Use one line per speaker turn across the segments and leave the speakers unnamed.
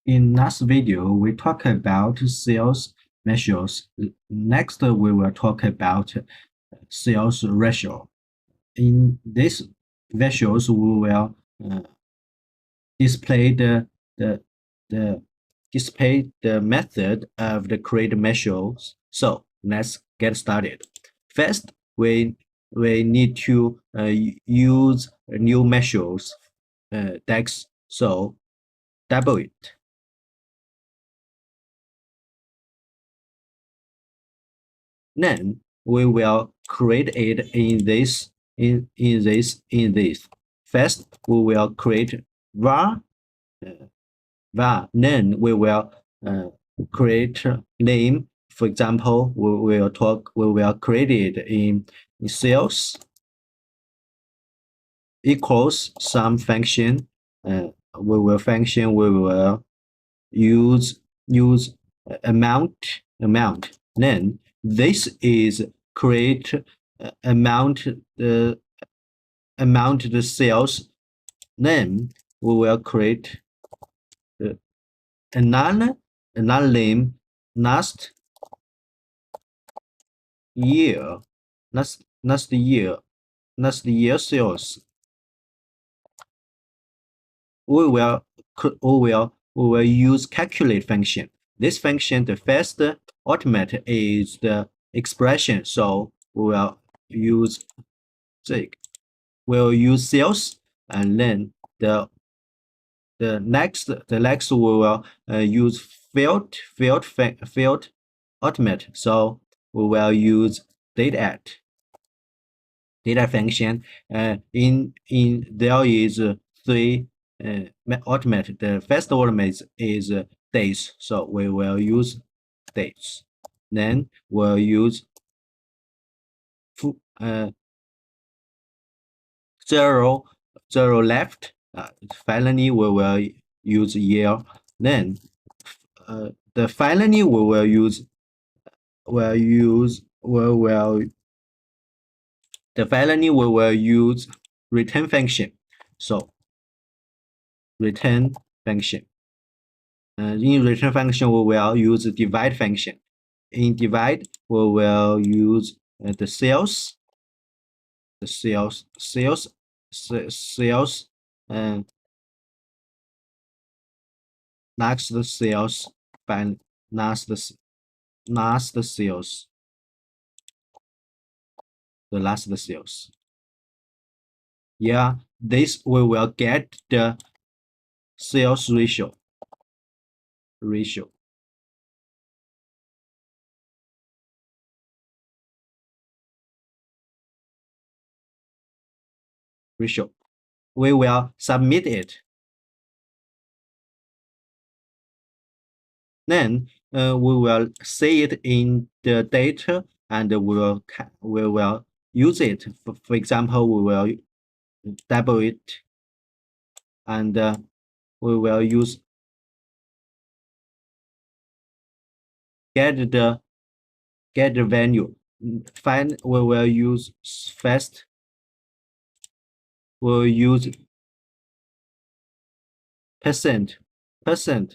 In last video, we talked about sales measures. Next, we will talk about sales ratio. In this visuals, we will display the the display the method of the create measures. So let's get started. First, we need to use new measures text. So double it. Then we will create it in this. First, we will create var var. Then we will create name. For example, we will create it in sales equals some function. We will use amount. Then this is create amount the sales. Then we will create another name last year sales. We will use calculate function. This function, the first argument is the expression, so we will use sales, and then the next we will use field ultimate. So we will use data function. In there is three ultimate. The first ultimate is days, so we will use days. Then we'll use zero left. Finally, we will use year. Then the finally we will use return function. So return function. In return function, we will use divide function. In divide, we will use the sales, and last the sales, the last sales. Yeah, this we will get the sales ratio. We will submit it. Then we will see it in the data, and we will use it. For example, we will double it, and we will use get the value. We will use first. We'll use percent. Then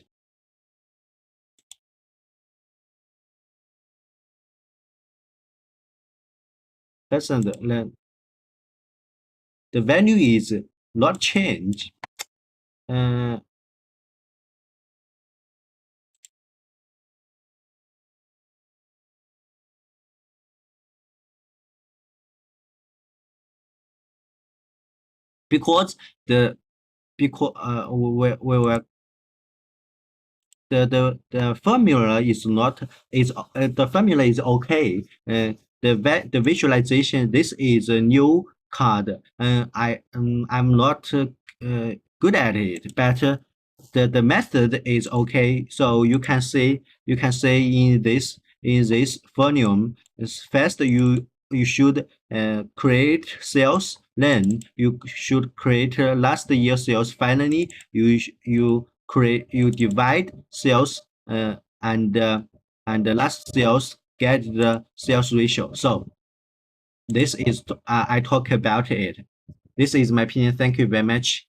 the value is not change. Because the formula is not the formula is okay. The visualization, this is a new card, and I'm not good at it, but the method is okay. So you can say in this volume, first you should create sales, then you should create last year sales. Finally, you divide sales and the last sales get the sales ratio. So this is I talk about it. This is my opinion. Thank you very much.